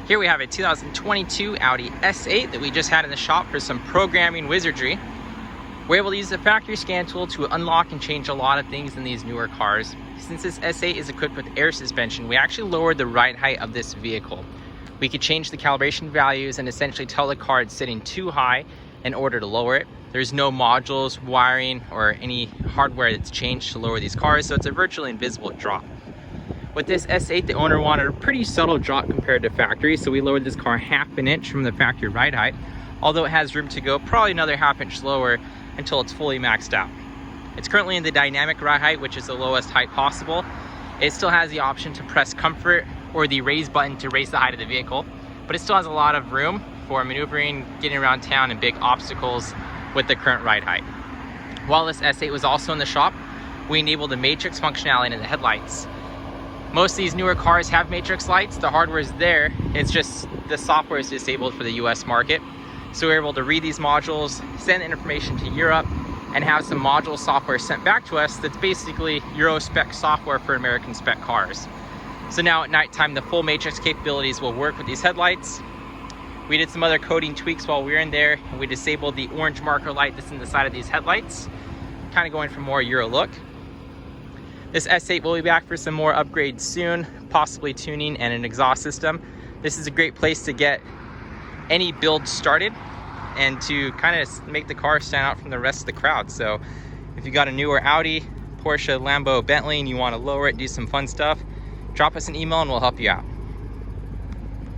Here we have a 2022 Audi S8 that we just had in the shop for some programming wizardry. We're able to use the factory scan tool to unlock and change a lot of things in these newer cars. Since this S8 is equipped with air suspension, we actually lowered the ride height of this vehicle. We could change the calibration values and essentially tell the car it's sitting too high in order to lower it. There's no modules, wiring, or any hardware that's changed to lower these cars, so it's a virtually invisible drop. With this S8, the owner wanted a pretty subtle drop compared to factory, so we lowered this car half an inch from the factory ride height, although it has room to go probably another half inch lower until it's fully maxed out. It's currently in the dynamic ride height, which is the lowest height possible. It still has the option to press comfort or the raise button to raise the height of the vehicle, but it still has a lot of room for maneuvering, getting around town, and big obstacles with the current ride height. While this S8 was also in the shop, we enabled the matrix functionality in the headlights. Most of these newer cars have matrix lights. The hardware is there, it's just the software is disabled for the US market. So we're able to read these modules, send the information to Europe, and have some module software sent back to us that's basically Euro spec software for American spec cars. So now at nighttime, the full matrix capabilities will work with these headlights. We did some other coding tweaks while we were in there, and we disabled the orange marker light that's in the side of these headlights, kind of going for more Euro look. This S8 will be back for some more upgrades soon, possibly tuning and an exhaust system. This is a great place to get any build started and to kind of make the car stand out from the rest of the crowd. So if you got a newer Audi, Porsche, Lambo, Bentley, and you want to lower it, do some fun stuff, drop us an email and we'll help you out.